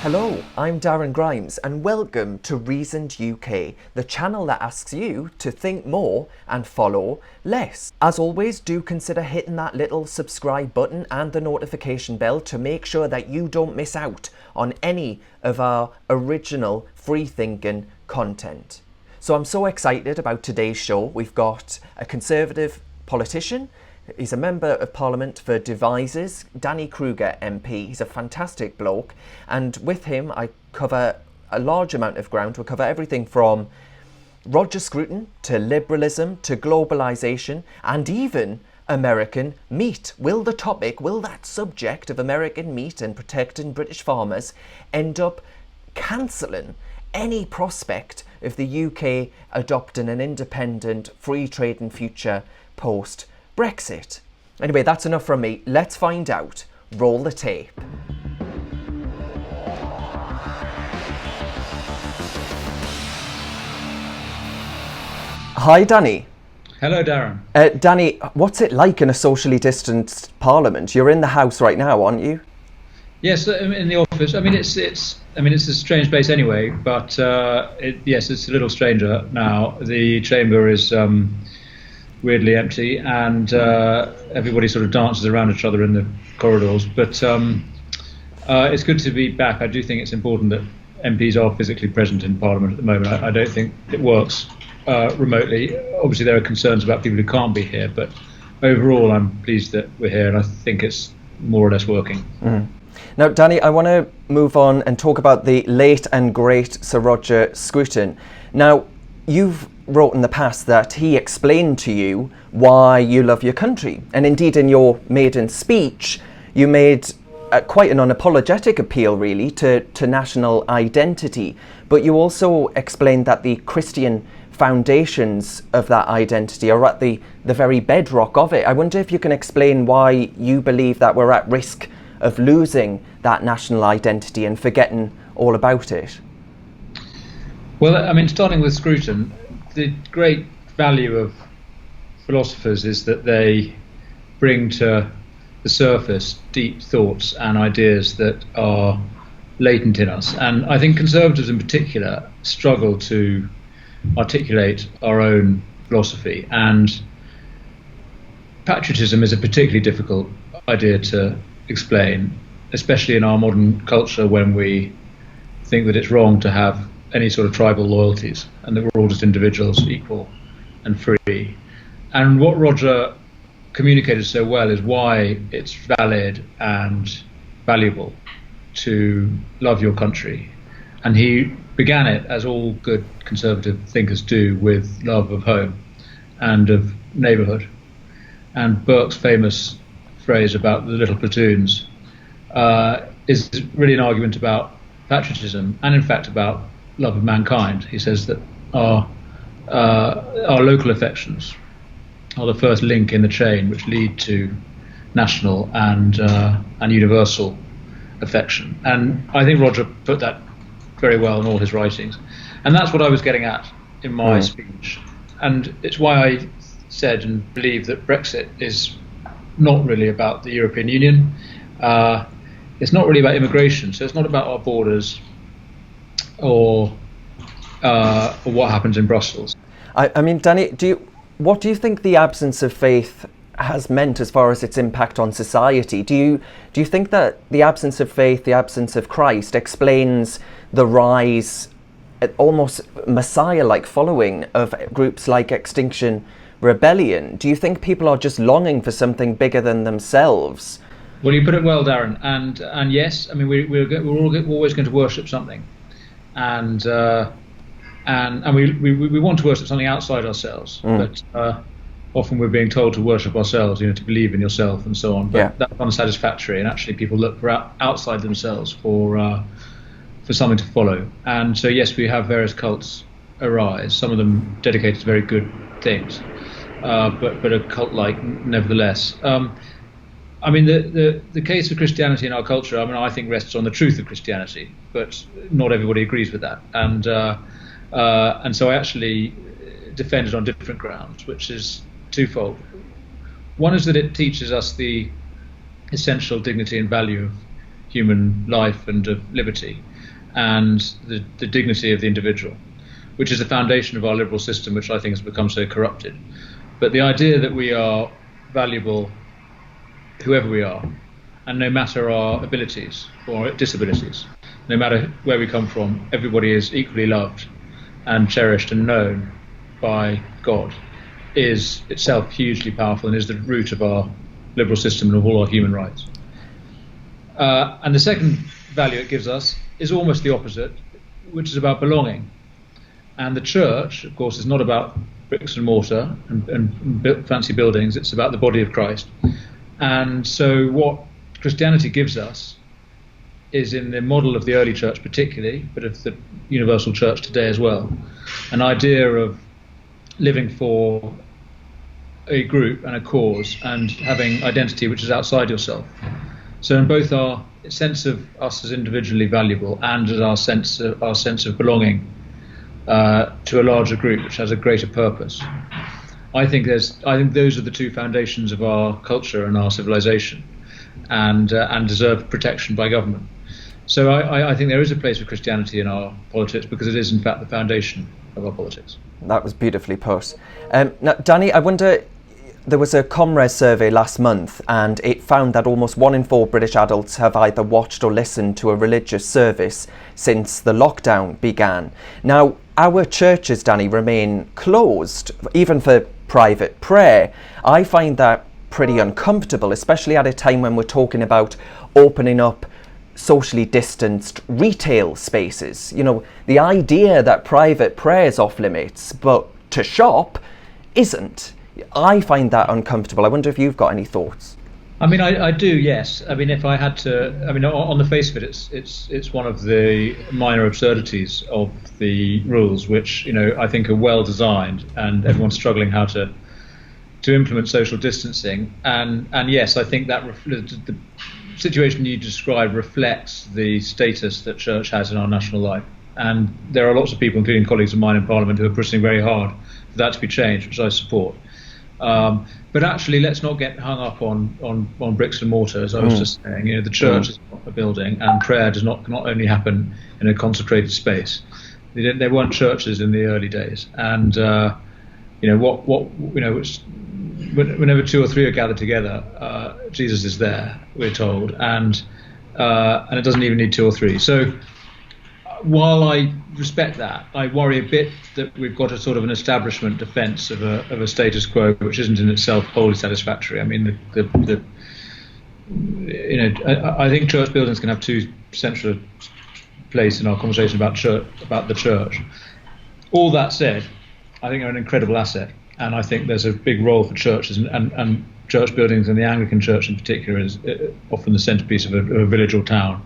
Hello, I'm Darren Grimes and welcome to Reasoned UK, the channel that asks you to think more and follow less. As always, do consider hitting that little subscribe button and the notification bell to make sure that you don't miss out on any of our original free-thinking content. So I'm so excited about today's show. We've got a Conservative politician. He's a member of Parliament for Devizes, Kruger MP. He's a fantastic bloke. And with him, I cover a large amount of ground. We'll cover everything from Roger Scruton to Liberalism to Globalisation and even American meat. Will that subject of American meat and protecting British farmers end up cancelling any prospect of the UK adopting an independent, free trading future post Brexit? Anyway, that's enough from me. Let's find out. Roll the tape. Hi, Danny. Hello, Darren. Danny, what's it like in a socially distanced parliament? You're in the house right now, aren't you? Yes, I'm in the office. I mean, it's a strange place anyway, but yes, it's a little stranger now. The chamber is weirdly empty, and everybody sort of dances around each other in the corridors. But it's good to be back. I do think it's important that MPs are physically present in Parliament at the moment. I don't think it works remotely. Obviously, there are concerns about people who can't be here, but overall, I'm pleased that we're here, and I think it's more or less working. Mm. Now, Danny, I want to move on and talk about the late and great Sir Roger Scruton. Now, you've wrote in the past that he explained to you why you love your country. And indeed, in your maiden speech, you made quite an unapologetic appeal, really, to national identity. But you also explained that the Christian foundations of that identity are at the very bedrock of it. I wonder if you can explain why you believe that we're at risk of losing that national identity and forgetting all about it. Well, I mean, starting with Scruton, the great value of philosophers is that they bring to the surface deep thoughts and ideas that are latent in us. And I think conservatives in particular struggle to articulate our own philosophy. And patriotism is a particularly difficult idea to explain, especially in our modern culture when we think that it's wrong to have any sort of tribal loyalties and that we're all just individuals, equal and free. And what Roger communicated so well is why it's valid and valuable to love your country. And he began it, as all good conservative thinkers do, with love of home and of neighbourhood. And Burke's famous phrase about the little platoons is really an argument about patriotism and in fact about love of mankind. He says that our local affections are the first link in the chain which lead to national and universal affection. And I think Roger put that very well in all his writings. And that's what I was getting at in my speech. And it's why I said and believe that Brexit is not really about the European Union. It's not really about immigration. So it's not about our borders or what happens in Brussels. I mean, Danny, what do you think the absence of faith has meant as far as its impact on society? Do you think that the absence of faith, the absence of Christ, explains the rise, almost messiah-like following of groups like Extinction Rebellion? Do you think people are just longing for something bigger than themselves? Well, you put it well, Darren. And yes, I mean we're always going to worship something, and we want to worship something outside ourselves, but often we're being told to worship ourselves, to believe in yourself and so on. But that's unsatisfactory, and actually people look for outside themselves for something to follow. And so yes, we have various cults arise. Some of them dedicated to very good things, but a cult-like nevertheless. I mean, the case of Christianity in our culture, I think rests on the truth of Christianity, but not everybody agrees with that. And so I actually defend it on different grounds, which is twofold. One is that it teaches us the essential dignity and value of human life and of liberty and the dignity of the individual, which is the foundation of our liberal system, which I think has become so corrupted. But the idea that we are valuable, whoever we are, and no matter our abilities or disabilities, no matter where we come from, everybody is equally loved and cherished and known by God, is itself hugely powerful and is the root of our liberal system and of all our human rights. And the second value it gives us is almost the opposite, which is about belonging. And the church, of course, is not about bricks and mortar and fancy buildings. It's about the body of Christ. And so what Christianity gives us is, in the model of the early church particularly, but of the universal church today as well, an idea of living for a group and a cause and having identity which is outside yourself. So in both our sense of us as individually valuable and as our sense of belonging to a larger group which has a greater purpose, I think those are the two foundations of our culture and our civilization, and deserve protection by government. So I think there is a place for Christianity in our politics, because it is in fact the foundation of our politics. That was beautifully put. Now, Danny, I wonder, there was a Comres survey last month and it found that almost 1 in 4 British adults have either watched or listened to a religious service since the lockdown began. Now, our churches, Danny, remain closed, even for private prayer. I find that pretty uncomfortable, especially at a time when we're talking about opening up socially distanced retail spaces. You know, the idea that private prayer is off limits, but to shop isn't. I find that uncomfortable. I wonder if you've got any thoughts. I mean, I do, yes. I mean, if I had to, I mean, on the face of it, it's one of the minor absurdities of the rules, which, you know, I think are well designed, and everyone's struggling how to implement social distancing. And yes, I think that the situation you described reflects the status that church has in our national life. And there are lots of people, including colleagues of mine in Parliament, who are pushing very hard for that to be changed, which I support. But actually, let's not get hung up on bricks and mortar, as I was just saying. You know, the church is not a building, and prayer does not only happen in a consecrated space. There weren't churches in the early days, and you know, whenever 2 or 3 are gathered together, Jesus is there, we're told, and it doesn't even need 2 or 3. So while I respect that, I worry a bit that we've got a sort of an establishment defence of a status quo which isn't in itself wholly satisfactory. I mean, I think church buildings can have two central place in our conversation about the church. All that said, I think they're an incredible asset, and I think there's a big role for churches and church buildings, and the Anglican Church in particular is often the centrepiece of a village or town.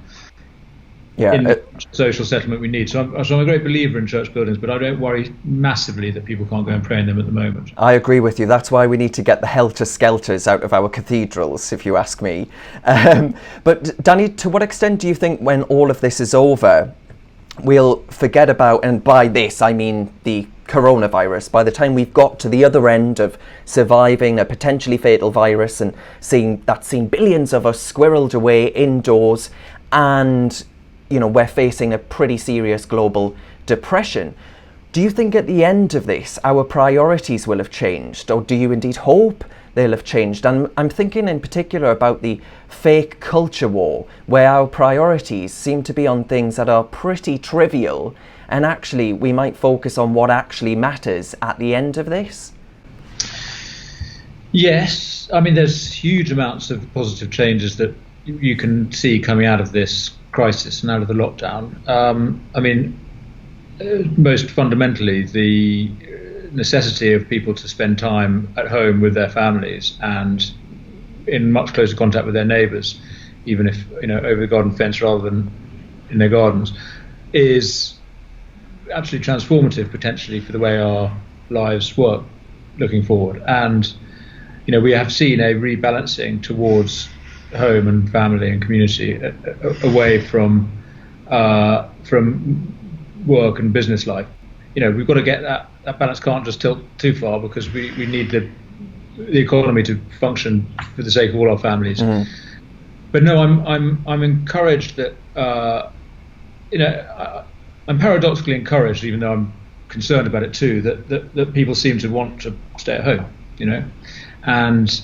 Yeah, in the social settlement we need. So I'm a great believer in church buildings, but I don't worry massively that people can't go and pray in them at the moment. I agree with you. That's why we need to get the helter-skelters out of our cathedrals, if you ask me. But Danny, to what extent do you think when all of this is over, we'll forget about, and by this I mean the coronavirus, by the time we've got to the other end of surviving a potentially fatal virus and seeing billions of us squirreled away indoors, and you know, we're facing a pretty serious global depression. Do you think at the end of this, our priorities will have changed, or do you indeed hope they'll have changed? And I'm thinking in particular about the fake culture war, where our priorities seem to be on things that are pretty trivial, and actually we might focus on what actually matters at the end of this. Yes, I mean, there's huge amounts of positive changes that you can see coming out of this crisis and out of the lockdown. I mean, most fundamentally, the necessity of people to spend time at home with their families and in much closer contact with their neighbours, even if, you know, over the garden fence rather than in their gardens, is absolutely transformative potentially for the way our lives work looking forward. And, you know, we have seen a rebalancing towards home and family and community, away from work and business life. You know, we've got to get that balance can't just tilt too far, because we need the economy to function for the sake of all our families. But no, I'm encouraged that I'm paradoxically encouraged, even though I'm concerned about it too, that people seem to want to stay at home, and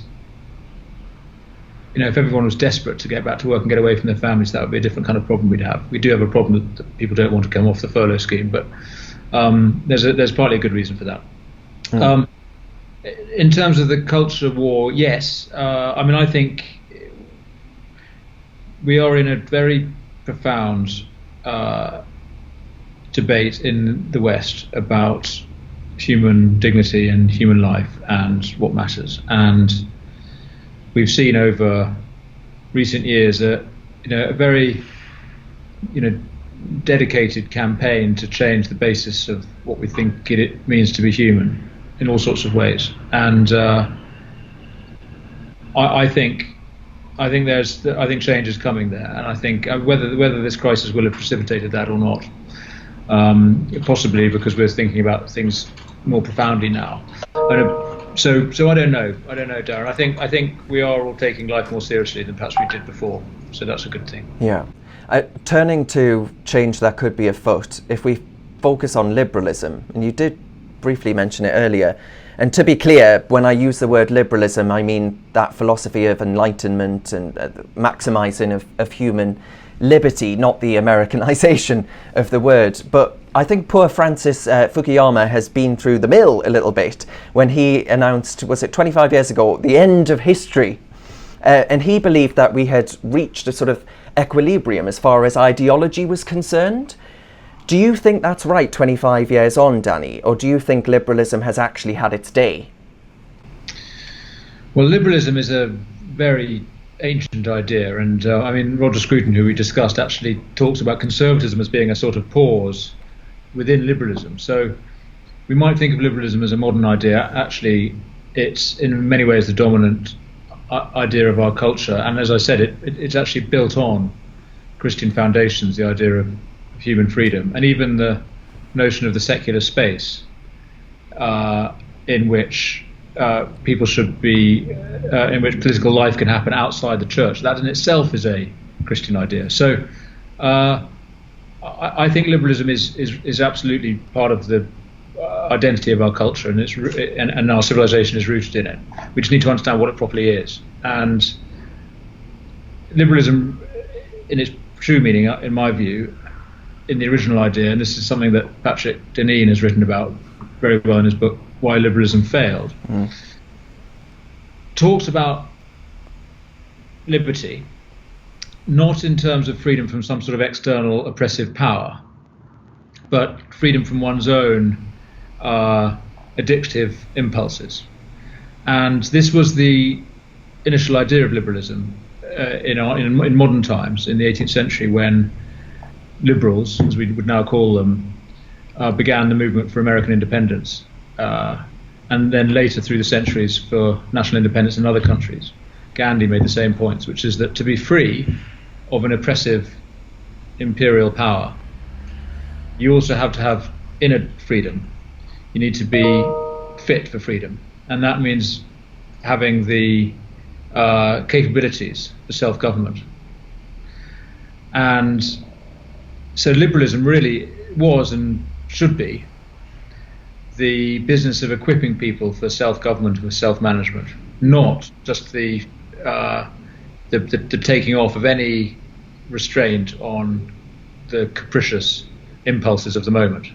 if everyone was desperate to get back to work and get away from their families, that would be a different kind of problem we'd have. We do have a problem that people don't want to come off the furlough scheme, but there's partly a good reason for that. Mm. In terms of the culture war, yes. I think we are in a very profound debate in the West about human dignity and human life and what matters. And we've seen over recent years a very dedicated campaign to change the basis of what we think it means to be human in all sorts of ways. And I think change is coming there, and I think whether this crisis will have precipitated that or not, possibly because we're thinking about things more profoundly now. So I don't know, Darren. I think we are all taking life more seriously than perhaps we did before. So that's a good thing. Yeah. Turning to change that could be afoot, if we focus on liberalism, and you did briefly mention it earlier, and to be clear, when I use the word liberalism, I mean that philosophy of enlightenment and maximising of human liberty, not the Americanization of the word. But I think poor Francis Fukuyama has been through the mill a little bit when he announced, was it 25 years ago, the end of history. And he believed that we had reached a sort of equilibrium as far as ideology was concerned. Do you think that's right 25 years on, Danny? Or do you think liberalism has actually had its day? Well, liberalism is a very ancient idea. And Roger Scruton, who we discussed, actually talks about conservatism as being a sort of pause within liberalism. So we might think of liberalism as a modern idea. Actually, it's in many ways the dominant idea of our culture. And as I said, it's actually built on Christian foundations, the idea of human freedom, and even the notion of the secular space in which people should be, in which political life can happen outside the church. That in itself is a Christian idea. So I think liberalism is absolutely part of the identity of our culture, and and our civilization is rooted in it. We just need to understand what it properly is. And liberalism, in its true meaning, in my view, in the original idea, and this is something that Patrick Deneen has written about very well in his book, Why Liberalism Failed, talks about liberty, not in terms of freedom from some sort of external oppressive power, but freedom from one's own addictive impulses. And this was the initial idea of liberalism in modern times, in the 18th century, when liberals, as we would now call them, began the movement for American independence, and then later through the centuries for national independence in other countries. Gandhi made the same points, which is that to be free of an oppressive imperial power, you also have to have inner freedom. You need to be fit for freedom, and that means having the capabilities for self-government. And so liberalism really was and should be the business of equipping people for self-government, for self-management, not just the taking off of any restraint on the capricious impulses of the moment.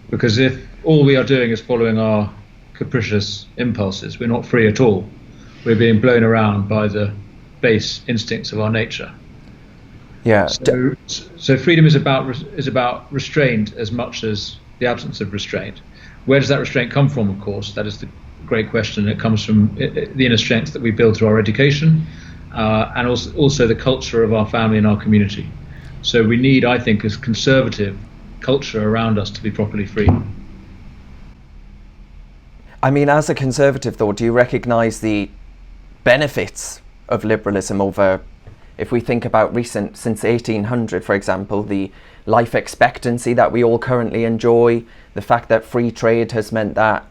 Because if all we are doing is following our capricious impulses, we're not free at all. We're being blown around by the base instincts of our nature. Yeah. So freedom is about restraint as much as the absence of restraint. Where does that restraint come from? Of course, that is the great question. It comes from the inner strength that we build through our education, and also the culture of our family and our community. So we need, I think, a conservative culture around us to be properly free. I mean, as a conservative, though, do you recognise the benefits of liberalism over, if we think about since 1800, for example, the life expectancy that we all currently enjoy, the fact that free trade has meant that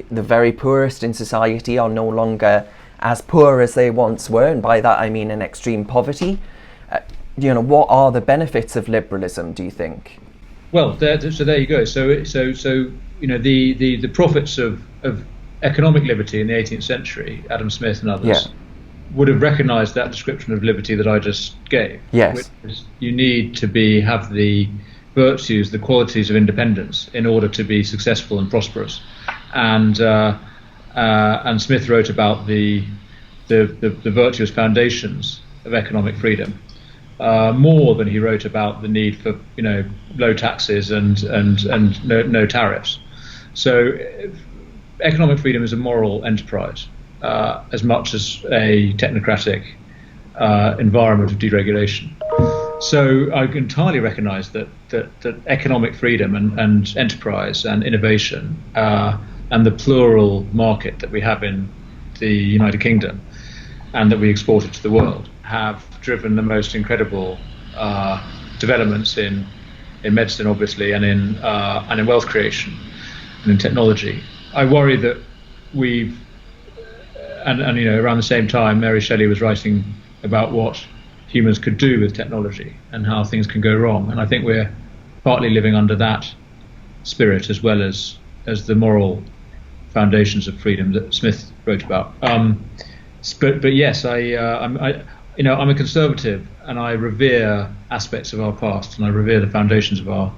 the very poorest in society are no longer as poor as they once were, and by that I mean in extreme poverty. What are the benefits of liberalism, do you think? Well, so there you go. So the prophets of economic liberty in the 18th century, Adam Smith and others, would have recognised that description of liberty that I just gave. Yes. Which is you need to have the virtues, the qualities of independence in order to be successful and prosperous. And Smith wrote about the virtuous foundations of economic freedom more than he wrote about the need for low taxes and no tariffs. So economic freedom is a moral enterprise as much as a technocratic environment of deregulation. So I entirely recognise that economic freedom and enterprise and innovation and the plural market that we have in the United Kingdom and that we exported to the world have driven the most incredible developments in medicine, obviously, and in wealth creation and in technology. I worry that we've around the same time Mary Shelley was writing about what humans could do with technology and how things can go wrong, and I think we're partly living under that spirit as well as the moral foundations of freedom that Smith wrote about. But yes, I'm a conservative and I revere aspects of our past and I revere the foundations of our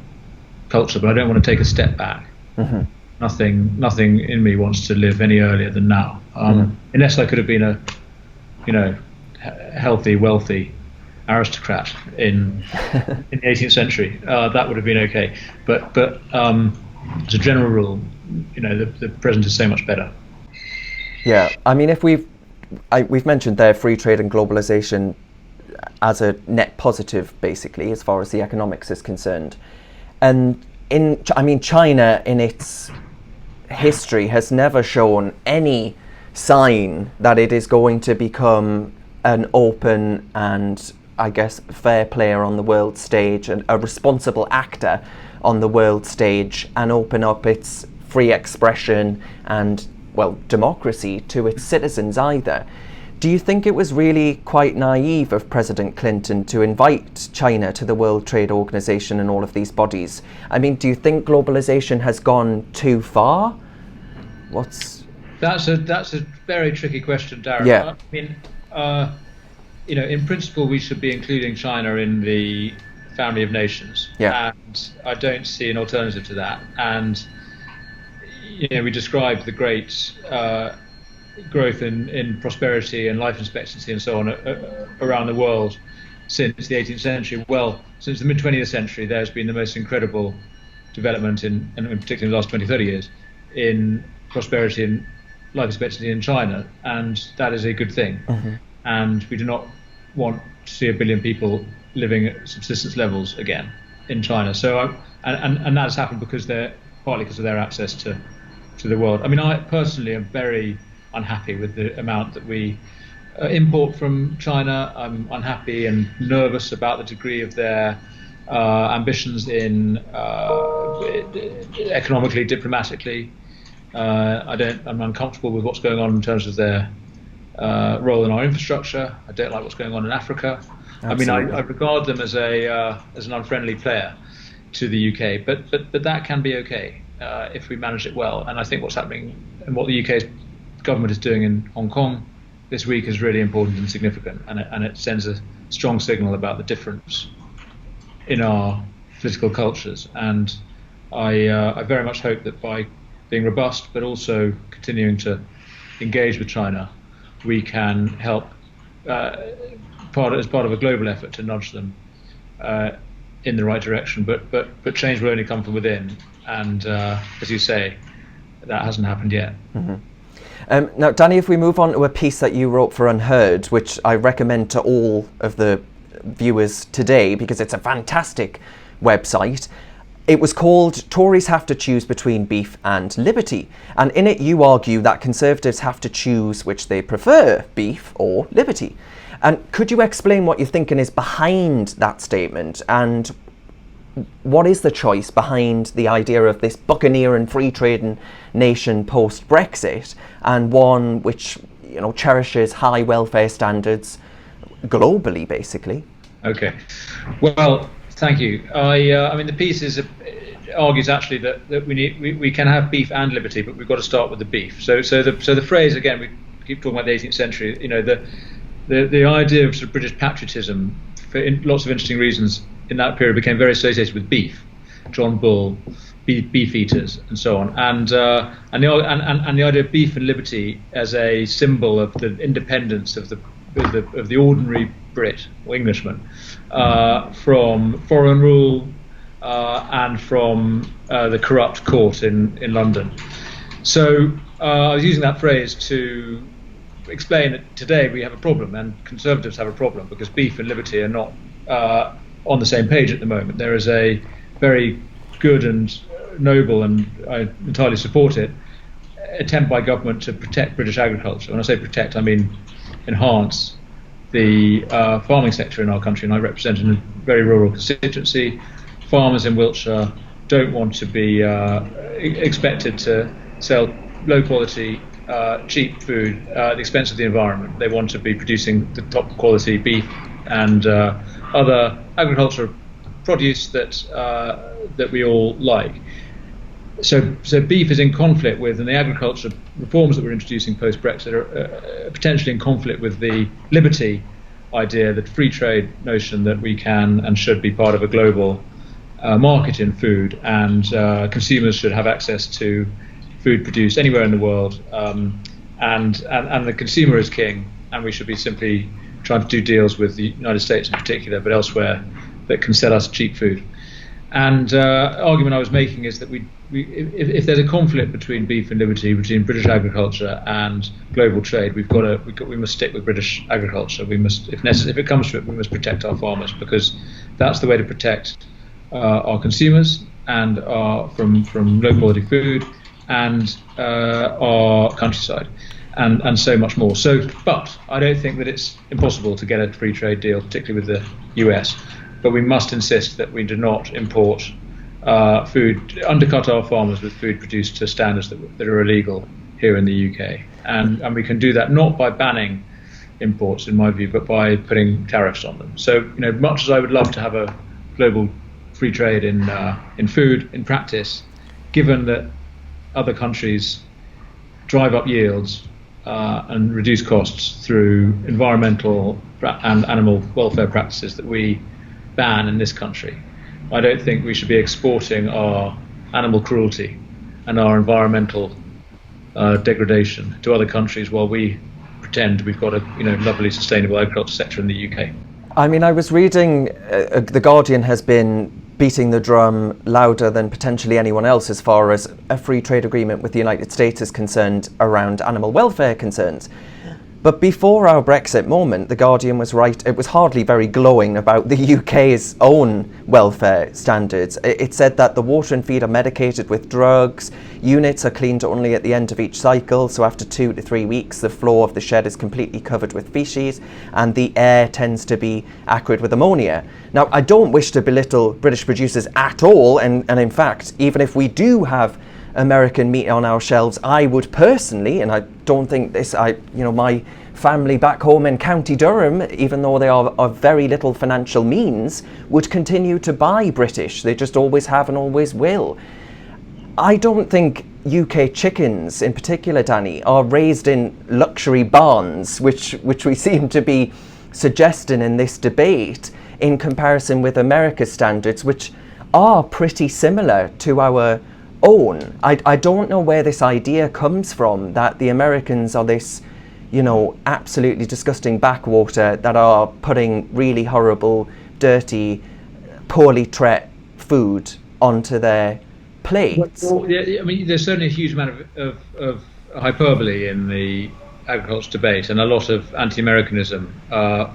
culture, but I don't want to take a step back. Mm-hmm. Nothing in me wants to live any earlier than now, unless I could have been a healthy, wealthy aristocrat in the 18th century. That would have been okay. But as a general rule, the present is so much better. Yeah, I mean, if we've mentioned there free trade and globalization as a net positive, basically, as far as the economics is concerned. And China in its history has never shown any sign that it is going to become an open and, I guess, fair player on the world stage and a responsible actor on the world stage and open up its free expression and, well, democracy to its citizens either. Do you think it was really quite naive of President Clinton to invite China to the World Trade Organization and all of these bodies? I mean, do you think globalization has gone too far? That's a very tricky question, Darren. Yeah. I mean, in principle, we should be including China in the family of nations. Yeah. And I don't see an alternative to that. And we described the great growth in prosperity and life expectancy and so on around the world since the 18th century. Well, since the mid-20th century, there's been the most incredible development and particularly in the last 20, 30 years, in prosperity and life expectancy in China, and that is a good thing. Mm-hmm. And we do not want to see 1 billion people living at subsistence levels again in China. So, and that has happened partly because of their access to the world. I mean, I personally am very unhappy with the amount that we import from China. I'm unhappy and nervous about the degree of their ambitions in economically, diplomatically. I'm uncomfortable with what's going on in terms of their role in our infrastructure. I don't like what's going on in Africa. Absolutely. I mean, I regard them as an unfriendly player to the UK, but that can be okay if we manage it well. And I think what's happening and what the UK's government is doing in Hong Kong this week is really important and significant, and it sends a strong signal about the difference in our political cultures. And I very much hope that by being robust but also continuing to engage with China, we can help as part of a global effort to nudge them in the right direction. But change will only come from within, and as you say, that hasn't happened yet. Mm-hmm. Now, Danny, if we move on to a piece that you wrote for Unheard, which I recommend to all of the viewers today because it's a fantastic website. It was called Tories Have to Choose Between Beef and Liberty. And in it you argue that Conservatives have to choose which they prefer, beef or liberty. And could you explain what you're thinking is behind that statement, and what is the choice behind the idea of this buccaneer and free trading nation post-Brexit, and one which, cherishes high welfare standards globally, basically. Okay. Well, thank you. I mean, the piece argues actually that we can have beef and liberty, but we've got to start with the beef. So the phrase, again, we keep talking about the 18th century. The idea of sort of British patriotism, for lots of interesting reasons, in that period became very associated with beef, John Bull, beef eaters, and so on, and the idea of beef and liberty as a symbol of the independence of the ordinary Brit or Englishman from foreign rule and from the corrupt court in London. So I was using that phrase to explain that today we have a problem, and Conservatives have a problem, because beef and liberty are not on the same page at the moment. There is a very good and noble, and I entirely support it, attempt by government to protect British agriculture. When I say protect, I mean enhance the farming sector in our country, and I represent a very rural constituency. Farmers in Wiltshire don't want to be expected to sell low quality, cheap food at the expense of the environment. They want to be producing the top quality beef and other agricultural produce that we all like. So beef is in conflict with, and the agriculture reforms that we're introducing post-Brexit are potentially in conflict with the liberty idea, the free trade notion that we can and should be part of a global market in food, and consumers should have access to food produced anywhere in the world, and the consumer is king, and we should be simply trying to do deals with the United States in particular, but elsewhere, that can sell us cheap food. And argument I was making is that if there's a conflict between beef and liberty, between British agriculture and global trade, we must stick with British agriculture. We must, if it comes to it, we must protect our farmers, because that's the way to protect our consumers and from low quality food and our countryside and so much more. But I don't think that it's impossible to get a free trade deal, particularly with the US. But we must insist that we do not import undercut our farmers with food produced to standards that are illegal here in the UK. And we can do that not by banning imports, in my view, but by putting tariffs on them. So, much as I would love to have a global free trade in food, in practice, given that other countries drive up yields and reduce costs through environmental and animal welfare practices that we ban in this country, I don't think we should be exporting our animal cruelty and our environmental degradation to other countries while we pretend we've got a lovely sustainable agriculture sector in the UK. I mean, I was reading The Guardian has been beating the drum louder than potentially anyone else as far as a free trade agreement with the United States is concerned around animal welfare concerns. But before our Brexit moment, The Guardian was right. It was hardly very glowing about the UK's own welfare standards. It said that the water and feed are medicated with drugs, units are cleaned only at the end of each cycle, so after 2 to 3 weeks the floor of the shed is completely covered with feces, and the air tends to be acrid with ammonia. Now, I don't wish to belittle British producers at all, and in fact, even if we do have American meat on our shelves, I would personally, and I don't think this, my family back home in County Durham, even though they are of very little financial means, would continue to buy British. They just always have and always will. I don't think UK chickens in particular, Danny, are raised in luxury barns, which we seem to be suggesting in this debate, in comparison with America's standards, which are pretty similar to our own. I don't know where this idea comes from that the Americans are this, absolutely disgusting backwater that are putting really horrible, dirty, poorly treated food onto their plates. Well, yeah, I mean, there's certainly a huge amount of hyperbole in the agriculture debate, and a lot of anti-Americanism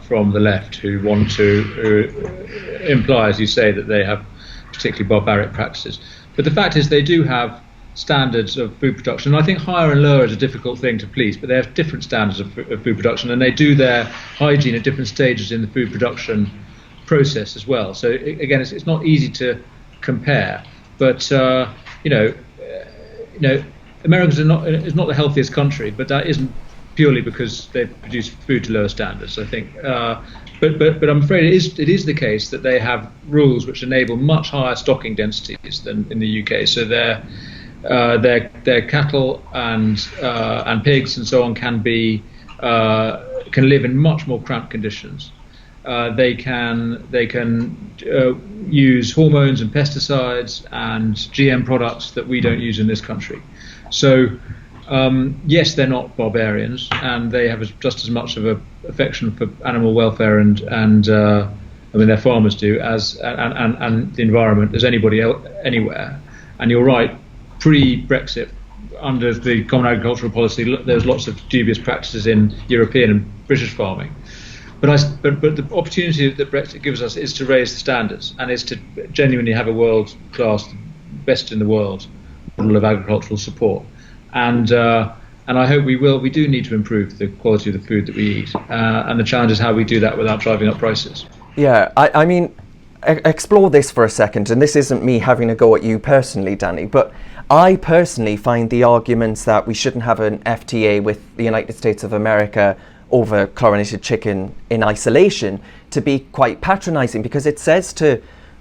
from the left who want to imply, as you say, that they have particularly barbaric practices. But the fact is they do have standards of food production. And I think higher and lower is a difficult thing to police, but they have different standards of food production, and they do their hygiene at different stages in the food production process as well. So again, it's not easy to compare. But Americans is not the healthiest country, but that isn't purely because they produce food to lower standards, I think. But I'm afraid it is the case that they have rules which enable much higher stocking densities than in the UK. So their cattle and pigs and so on can live in much more cramped conditions. They can use hormones and pesticides and GM products that we don't use in this country. So yes, they're not barbarians, and they have just as much of an affection for animal welfare and I mean their farmers do and the environment as anybody else anywhere. And you're right, pre-Brexit, under the Common Agricultural Policy, there's lots of dubious practices in European and British farming. But the opportunity that Brexit gives us is to raise the standards and is to genuinely have a world-class, best in the world model of agricultural support. And I hope we will. We do need to improve the quality of the food that we eat. And the challenge is how we do that without driving up prices. Yeah, I mean, explore this for a second. And this isn't me having a go at you personally, Danny, but I personally find the arguments that we shouldn't have an FTA with the United States of America over chlorinated chicken in isolation to be quite patronising, because it says to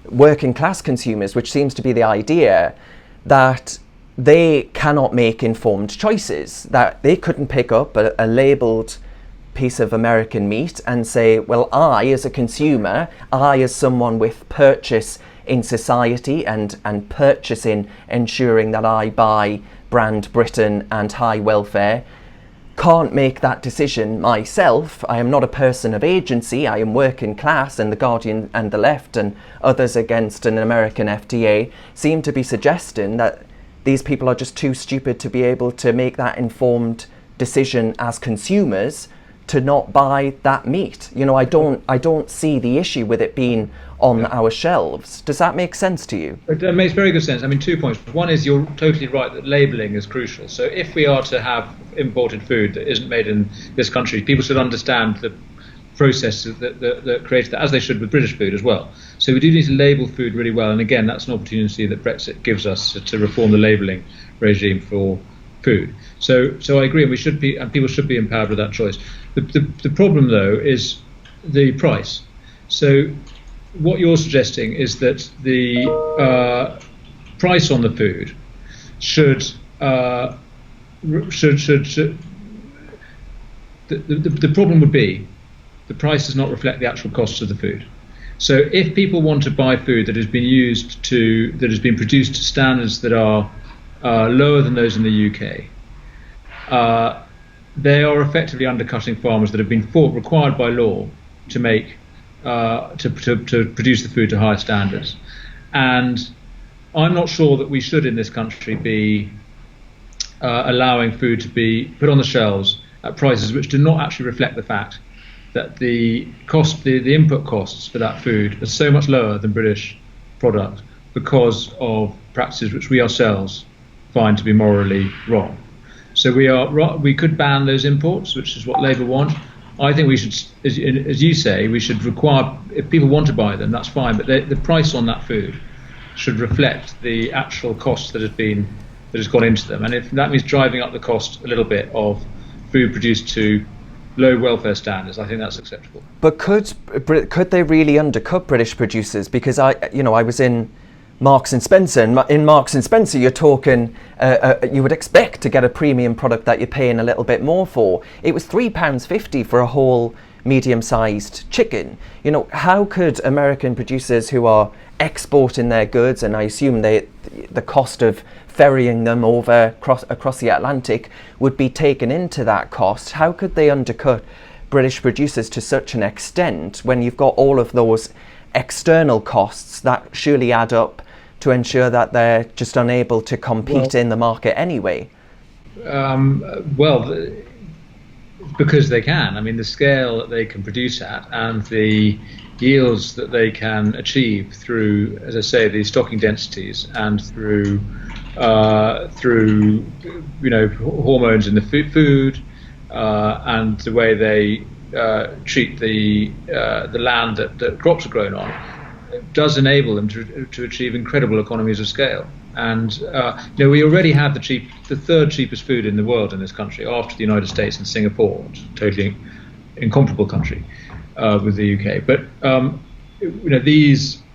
working class consumers, which seems to be the idea, that they cannot make informed choices, that they couldn't pick up a labelled piece of American meat and say, well, I as a consumer, I as someone with purchase in society and purchasing, ensuring that I buy brand Britain and high welfare, can't make that decision myself. I am not a person of agency. I am working class, and the Guardian and the left and others against an American FTA seem to be suggesting that these people are just too stupid to be able to make that informed decision as consumers to not buy that meat. You know, I don't see the issue with it being on our shelves. Does that make sense to you? It makes very good sense. I mean, 2 points. One is you're totally right that labelling is crucial. So if we are to have imported food that isn't made in this country, people should understand the process that creates that, as they should with British food as well. So we do need to label food really well. And again, that's an opportunity that Brexit gives us to reform the labelling regime for food. So I agree, and people should be empowered with that choice. The problem, though, is the price. So what you're suggesting is that the price on the food should the problem would be the price does not reflect the actual costs of the food. So if people want to buy food that has been produced to standards that are lower than those in the UK, they are effectively undercutting farmers that have been required by law to make to produce the food to higher standards. And I'm not sure that we should in this country be allowing food to be put on the shelves at prices which do not actually reflect the fact that the input costs for that food are so much lower than British product because of practices which we ourselves find to be morally wrong. So we could ban those imports, which is what Labour want. I think we should, as you say, we should require, if people want to buy them, that's fine, but the price on that food should reflect the actual cost that has gone into them. And if that means driving up the cost a little bit of food produced to low welfare standards, I think that's acceptable. But could they really undercut British producers? Because I was in Marks and Spencer, and in Marks and Spencer you're talking, you would expect to get a premium product that you're paying a little bit more for. It was £3.50 for a whole medium-sized chicken. You know, how could American producers who are exporting their goods, and I assume the cost of ferrying them over across the Atlantic would be taken into that cost, how could they undercut British producers to such an extent when you've got all of those external costs that surely add up to ensure that they're just unable to compete in the market anyway? Because they can. I mean, the scale that they can produce at and the yields that they can achieve through, as I say, the stocking densities and through hormones in the food and the way they treat the land that crops are grown on, does enable them to achieve incredible economies of scale. And we already have the third cheapest food in the world in this country, after the United States and Singapore. It's a totally incomparable country with the UK. But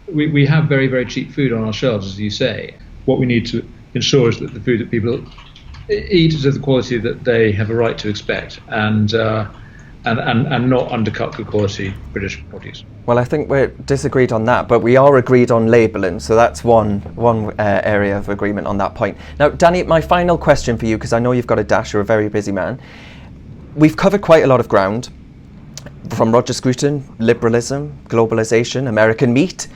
we have very, very cheap food on our shelves, as you say. What we need to ensure is that the food that people eat is of the quality that they have a right to expect, and not undercut good quality British produce. Well, I think we're disagreed on that, but we are agreed on labelling, so that's one area of agreement on that point. Now, Danny, my final question for you, because I know you've got a dash, you're a very busy man. We've covered quite a lot of ground, from Roger Scruton, liberalism, globalisation, American meat.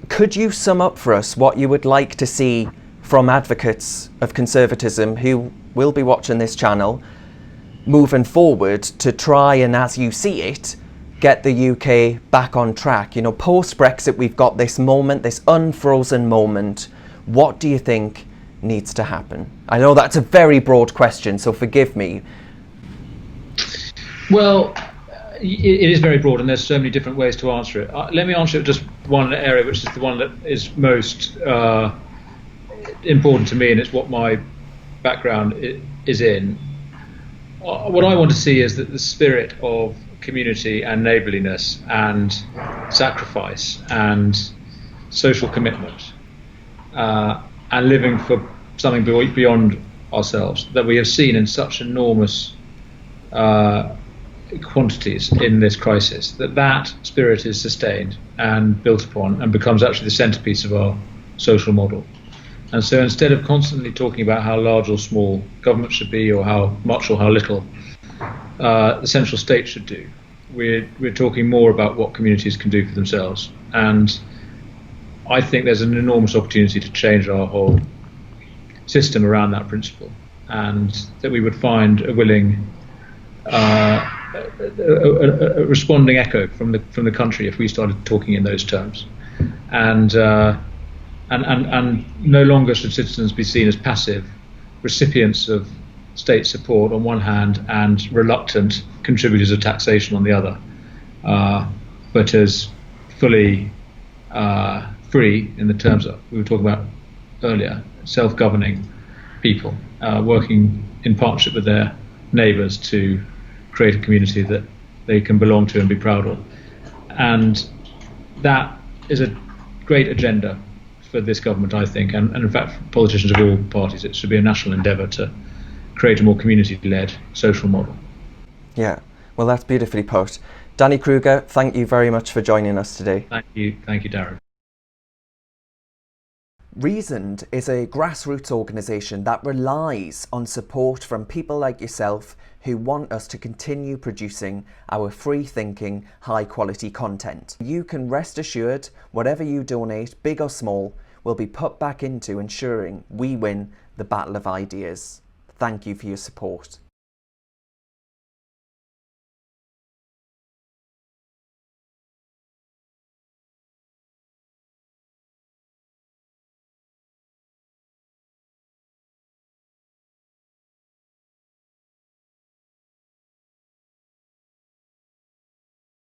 Could you sum up for us what you would like to see from advocates of conservatism who will be watching this channel moving forward to try and, as you see it, get the UK back on track? You know, post-Brexit, we've got this moment, this unfrozen moment. What do you think needs to happen? I know that's a very broad question, so forgive me. Well, it is very broad, and there's so many different ways to answer it. Let me answer it just one area, which is the one that is most important to me, and it's what my background is in. What I want to see is that the spirit of community and neighbourliness and sacrifice and social commitment and living for something beyond ourselves that we have seen in such enormous quantities in this crisis, that spirit is sustained and built upon and becomes actually the centrepiece of our social model. And so instead of constantly talking about how large or small government should be, or how much or how little the central state should do, we're talking more about what communities can do for themselves. And I think there's an enormous opportunity to change our whole system around that principle, and that we would find a willing, a responding echo from the country if we started talking in those terms. And no longer should citizens be seen as passive recipients of state support on one hand and reluctant contributors of taxation on the other, but as fully free in the terms that we were talking about earlier, self-governing people working in partnership with their neighbours to create a community that they can belong to and be proud of. And that is a great agenda for this government, I think, and in fact for politicians of all parties. It should be a national endeavour to create a more community-led social model. Yeah, well, that's beautifully put. Danny Kruger, thank you very much for joining us today. Thank you, Darren. Reasoned is a grassroots organisation that relies on support from people like yourself who want us to continue producing our free-thinking, high-quality content. You can rest assured whatever you donate, big or small, will be put back into ensuring we win the battle of ideas. Thank you for your support.